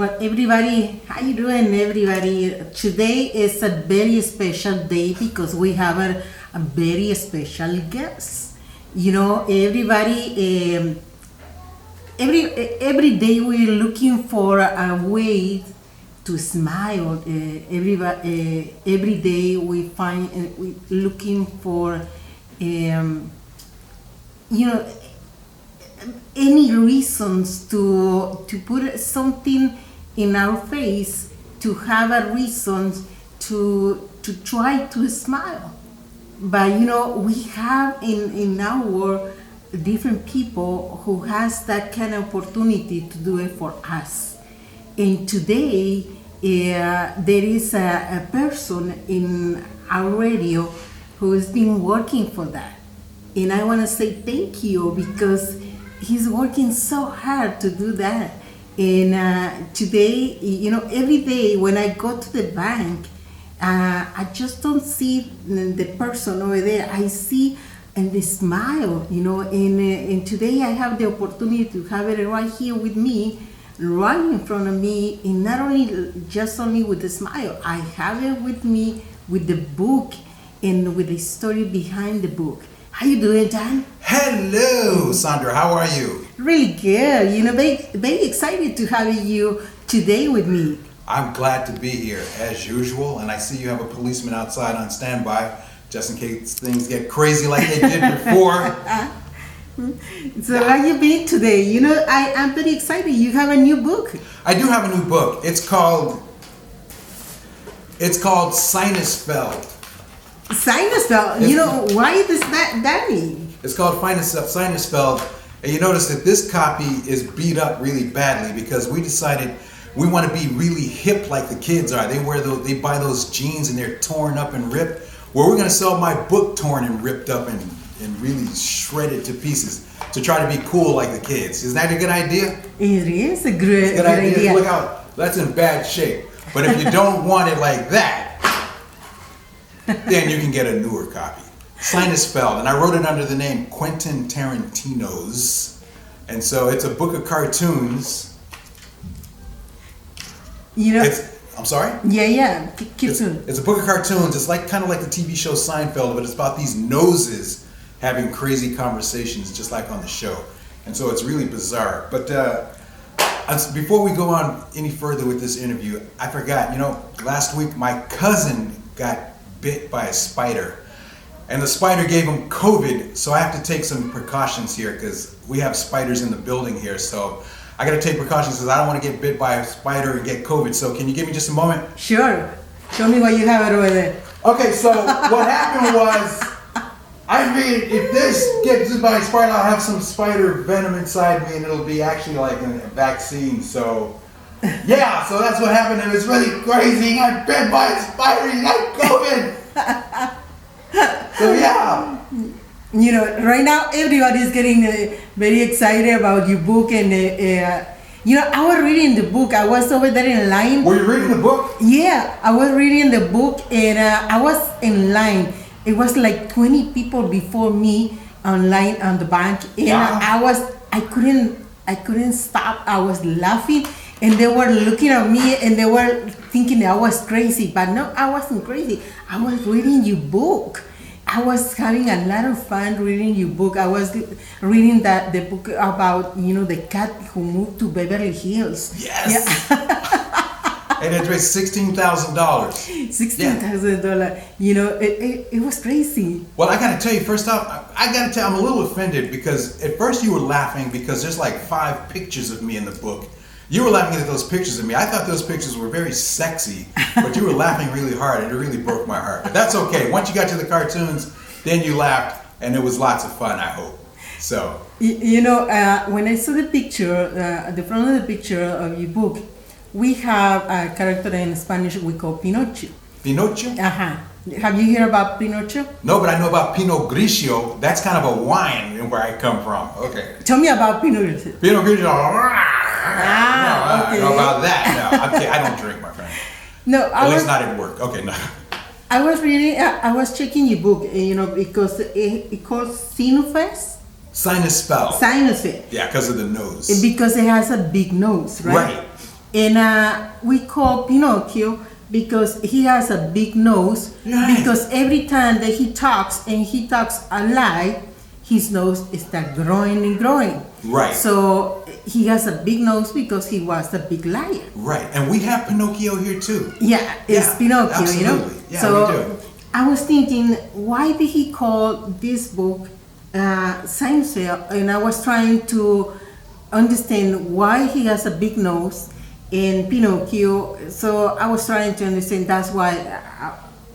Well, everybody, how you doing, everybody? Today is a very special day because we have a very special guest. You know, everybody, every day we're looking for a way to smile. Every day we find we looking for, any reasons to put something in our face, to have a reason to try to smile. But we have in our world different people who has that kind of opportunity to do it for us. And today there is a person in our radio who has been working for that. And I want to say thank you because he's working so hard to do that. And today, every day when I go to the bank, I just don't see the person over there. I see and the smile, and today I have the opportunity to have it right here with me, right in front of me, and not only with the smile, I have it with me with the book and with the story behind the book. How you doing, John? Hello, Sandra. How are you? Really good. Very, very excited to have you today with me. I'm glad to be here, as usual. And I see you have a policeman outside on standby, just in case things get crazy like they did before. So how you been today? I'm very excited. You have a new book. I do have a new book. It's called Sinusfeld. Sinusfeld. Why does that mean? It's called Sinusfeld. And you notice that this copy is beat up really badly because we decided we want to be really hip like the kids are. They buy those jeans and they're torn up and ripped. Well, we're going to sell my book torn and ripped up and really shredded to pieces to try to be cool like the kids. Isn't that a good idea? It is a good idea. Look out, that's in bad shape. But if you don't want it like that, then you can get a newer copy. Sinusfeld, and I wrote it under the name Quentin Tarantino's, and so it's a book of cartoons. I'm sorry? Yeah. Keep going. It's a book of cartoons. It's kind of like the TV show Seinfeld, but it's about these noses having crazy conversations, just like on the show. And so it's really bizarre. But before we go on any further with this interview, I forgot. Last week my cousin got bit by a spider. And the spider gave him COVID, so I have to take some precautions here because we have spiders in the building here. So I got to take precautions because I don't want to get bit by a spider and get COVID. So can you give me just a moment? Sure. Show me what you have over there. Okay, so what happened was, if this gets bit by a spider, I'll have some spider venom inside me and it'll be actually like a vaccine. So yeah, so that's what happened. It was really crazy. I got bit by a spider and got COVID. So yeah. Right now everybody's getting very excited about your book, and I was reading the book. I was over there in line. Were you reading the book? Yeah, I was reading the book, and I was in line. It was like 20 people before me online on the bank, and yeah. I couldn't stop. I was laughing, and they were looking at me, and they were thinking I was crazy. But no, I wasn't crazy. I was reading your book. I was having a lot of fun reading your book. I was reading the book about the cat who moved to Beverly Hills. Yes. Yeah. And it raised $16,000. $16,000. It was crazy. Well, I got to tell you, first off, I'm a little offended because at first you were laughing because there's like 5 pictures of me in the book. You were laughing at those pictures of me. I thought those pictures were very sexy, but you were laughing really hard, and it really broke my heart. But that's okay. Once you got to the cartoons, then you laughed, and it was lots of fun, I hope. So. When I saw the picture, the front of the picture of your book, we have a character in Spanish we call Pinocho. Pinocho? Uh-huh. Have you heard about Pinocho? No, but I know about Pinot Grigio. That's kind of a wine where I come from. Okay. Tell me about Pinocho. Pinot Grigio. Okay. I don't know about that. No, okay, I don't drink, my friend. No, at least not at work. Okay, no. I was reading. I was checking your book. Because it calls Sinusfeld. Sinusfeld. Sinusfeld. Yeah, because of the nose. Because it has a big nose, right? Right. And we call Pinocchio because he has a big nose. Right. Because every time that he talks, and he talks a lie, his nose start growing and growing. Right. So he has a big nose because he was a big liar. Right. And we have Pinocchio here too. Yeah, it's Yeah, Pinocchio, absolutely. Yeah, so we do. I was thinking, why did he call this book Sinusfeld? And I was trying to understand why he has a big nose in Pinocchio. So I was trying to understand. That's why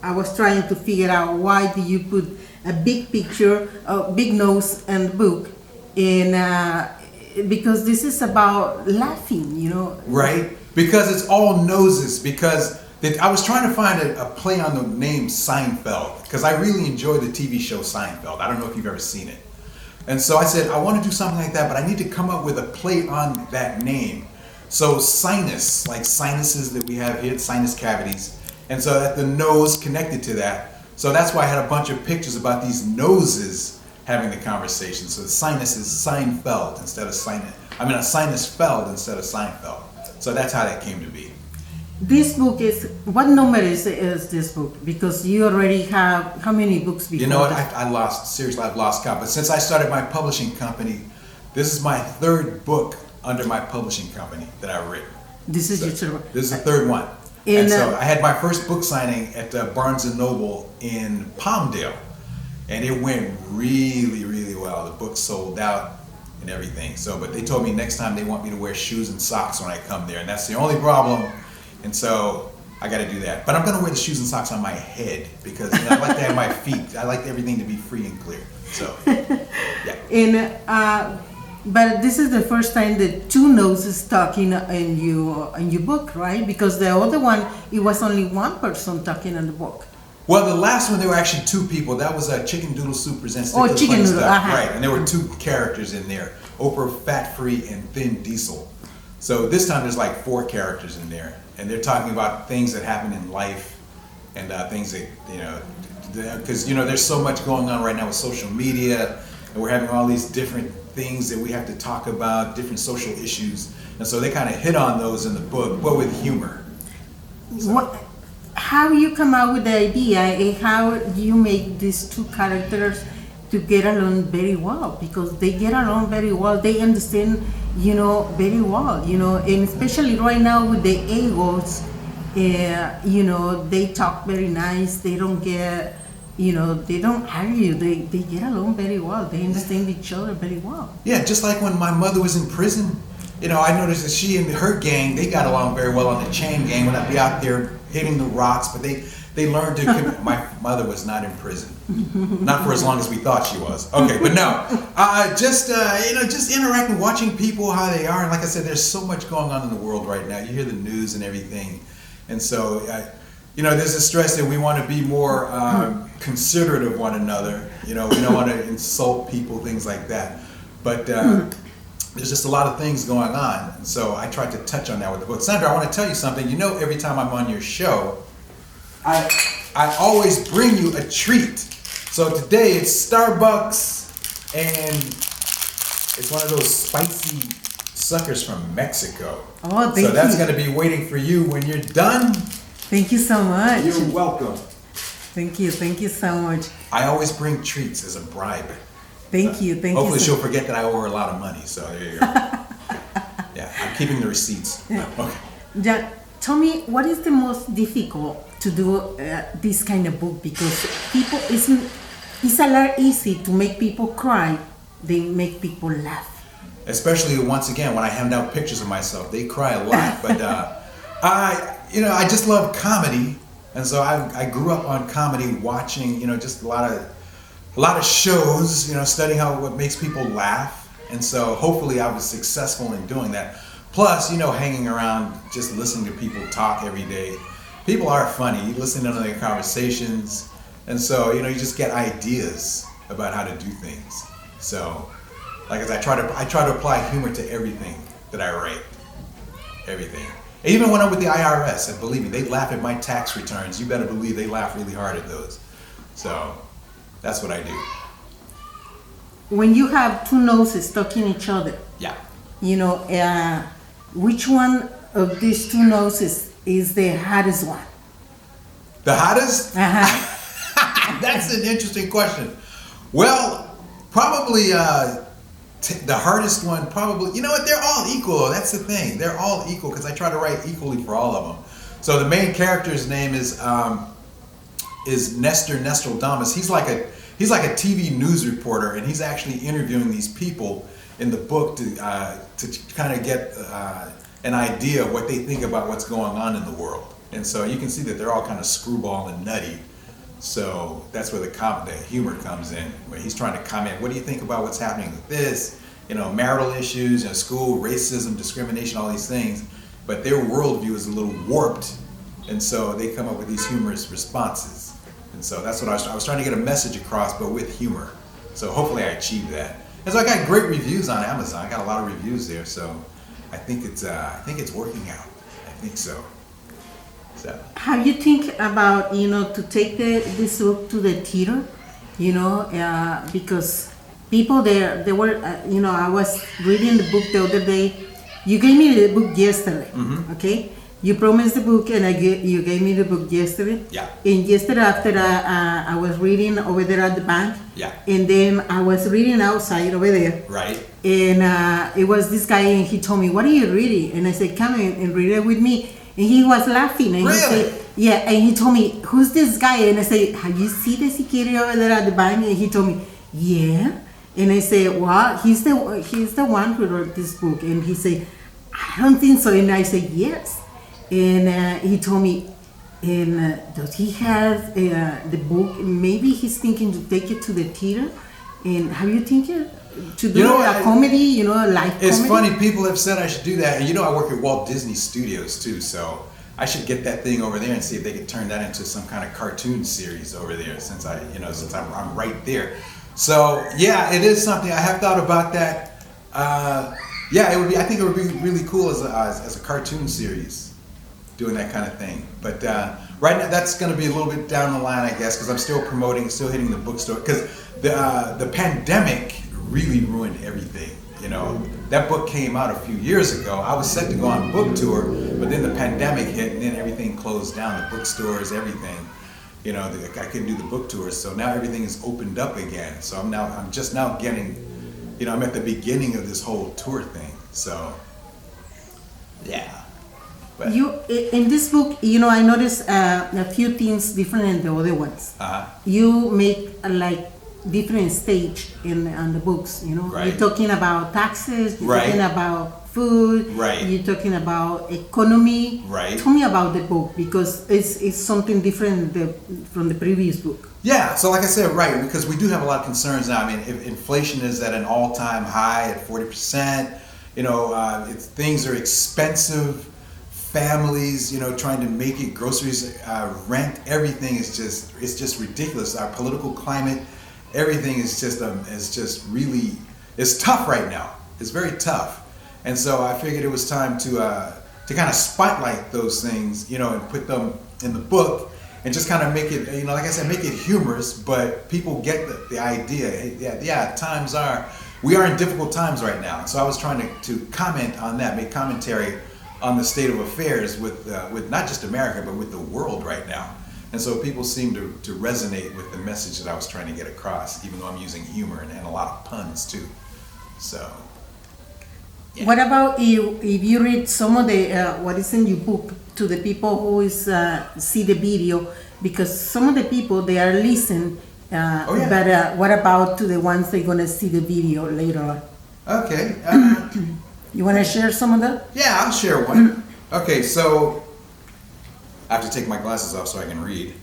I was trying to figure out why do you put a big picture, a big nose in the book, because this is about laughing. Right? Because it's all noses. Because I was trying to find a play on the name Seinfeld. Because I really enjoy the TV show Seinfeld. I don't know if you've ever seen it. And so I said, I want to do something like that, but I need to come up with a play on that name. So sinus, like sinuses that we have here, sinus cavities. And so that the nose connected to that. So that's why I had a bunch of pictures about these noses having the conversation. So the sinus is Seinfeld instead of Sinusfeld instead of Seinfeld. So that's how that came to be. This book is, what number is this book? Because you already have, how many books before? You know what, this? I've lost count. But since I started my publishing company, this is my third book under my publishing company that I've written. This is your third. This is the third one. And so I had my first book signing at Barnes & Noble in Palmdale. And it went really, really well. The book sold out and everything. So, but they told me next time they want me to wear shoes and socks when I come there. And that's the only problem. And so I got to do that. But I'm going to wear the shoes and socks on my head because I like to have my feet. I like everything to be free and clear. So, yeah. And but this is the first time that two noses talking in your book, right? Because the other one, it was only one person talking in the book. Well, the last one, there were actually two people. That was Chicken Doodle Soup Presents Oh, Stick to the Chicken Funny Noodle, Stuff. uh-huh. Right, and there were two characters in there, Oprah Fat Free and Thin Diesel. So this time there's like four characters in there, and they're talking about things that happen in life and things that, because, there's so much going on right now with social media, and we're having all these different things that we have to talk about, different social issues, and so they kind of hit on those in the book, but with humor. So. How you come out with the idea and how you make these two characters to get along very well, because they get along very well, they understand, very well, and especially right now with the egos, they talk very nice, they don't get, they don't argue, they get along very well, they understand each other very well. Yeah, just like when my mother was in prison, I noticed that she and her gang, they got along very well on the chain gang when I'd be out there hitting the rocks, but they learned to, my mother was not in prison. Not for as long as we thought she was. Okay, but no, just interacting, watching people, how they are. And like I said, there's so much going on in the world right now. You hear the news and everything. And so, there's a stress that we want to be more considerate of one another. We don't want to insult people, things like that. But there's just a lot of things going on. And so I tried to touch on that with the book. Sandra, I want to tell you something. Every time I'm on your show, I always bring you a treat. So today it's Starbucks, and it's one of those spicy suckers from Mexico. Oh, thank you. So that's going to be waiting for you when you're done. Thank you so much. You're welcome. Thank you so much. I always bring treats as a bribe. Thank you. Hopefully she'll forget that I owe her a lot of money. So there you go. Yeah, I'm keeping the receipts. Okay. Yeah, tell me, what is the most difficult to do this kind of book? Because it's a lot easy to make people cry than make people laugh. Especially once again when I hand out pictures of myself, they cry a lot. But I just love comedy, and so I grew up on comedy, watching just a lot of shows, studying what makes people laugh. And so hopefully I was successful in doing that. Plus, hanging around, just listening to people talk every day. People are funny. You listen to their conversations. And so, you just get ideas about how to do things. So, like I said, I try to apply humor to everything that I write. Everything. Even when I'm with the IRS, and believe me, they laugh at my tax returns. You better believe they laugh really hard at those. So, that's what I do. When you have two noses talking each other, yeah, which one of these two noses is the hottest one? The hottest? Uh-huh. That's an interesting question. Well, probably the hardest one, probably, you know what, they're all equal. That's the thing. They're all equal because I try to write equally for all of them. So the main character's name is Nestor Nestordamus. He's like a TV news reporter, and he's actually interviewing these people in the book to kind of get an idea of what they think about what's going on in the world. And so you can see that they're all kind of screwball and nutty. So that's where the humor comes in, where he's trying to comment, what do you think about what's happening with this? You know, marital issues, school, racism, discrimination, all these things. But their worldview is a little warped, and so they come up with these humorous responses. And so that's what I was trying to get a message across, but with humor. So hopefully I achieved that. And so I got great reviews on Amazon. I got a lot of reviews there, so I think it's working out. I think so. How you think about to take this book to the theater, because people they were I was reading the book the other day. You gave me the book yesterday, okay? You promised the book, and you gave me the book yesterday. Yeah. And yesterday after I was reading over there at the bank. Yeah. And then I was reading outside over there. Right. And it was this guy, and he told me, "What are you reading?" And I said, "Come in and read it with me." And he was laughing, and really? he said, "Yeah." And he told me, "Who's this guy?" And I said, "Have you seen the security over there at the bank?" And he told me, "Yeah." And I said, "Well, he's the one who wrote this book." And he said, "I don't think so." And I said, "Yes." And he told me, and does he have the book? Maybe he's thinking to take it to the theater. And have you thinking to do a comedy, a live comedy? It's funny, people have said I should do that. And I work at Walt Disney Studios too, so I should get that thing over there and see if they could turn that into some kind of cartoon series over there, since I'm right there. So yeah, it is something I have thought about that. Yeah, it would be. I think it would be really cool as a cartoon series, doing that kind of thing. But right now, that's going to be a little bit down the line, I guess, because I'm still promoting, still hitting the bookstore. Because the pandemic really ruined everything. That book came out a few years ago. I was set to go on book tour, but then the pandemic hit, and then everything closed down. The bookstores, everything. I couldn't do the book tours, so now everything is opened up again. So I'm just now getting. I'm at the beginning of this whole tour thing. So yeah. But in this book, I noticed a few things different than the other ones. You make different stage on the books. Right. You're talking about taxes. You're right. talking about food. Right. You're talking about economy. Right. Tell me about the book, because it's something different from the previous book. Yeah. So like I said, right, because we do have a lot of concerns now. I mean, if inflation is at an all-time high at 40%. Things are expensive. Families, trying to make it, groceries, rent, everything is just ridiculous. Our political climate, everything is just really, it's tough right now. It's very tough. And so I figured it was time to kind of spotlight those things, and put them in the book, and just kind of make it, like I said, make it humorous, but people get the idea. We are in difficult times right now. So I was trying to comment on that, make commentary on the state of affairs with not just America, but with the world right now. And so people seem to resonate with the message that I was trying to get across, even though I'm using humor and a lot of puns too. So, yeah. What about if you read some of the what is in your book to the people who see the video? Because some of the people, they are listening, but what about to the ones that are going to see the video later on? Okay. You want to share some of that? Yeah, I'll share one. Okay, so I have to take my glasses off so I can read.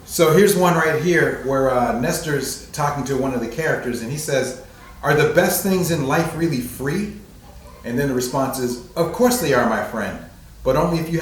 So here's one right here where Nestor's talking to one of the characters, and he says, "Are the best things in life really free?" And then the response is, "Of course they are, my friend, but only if you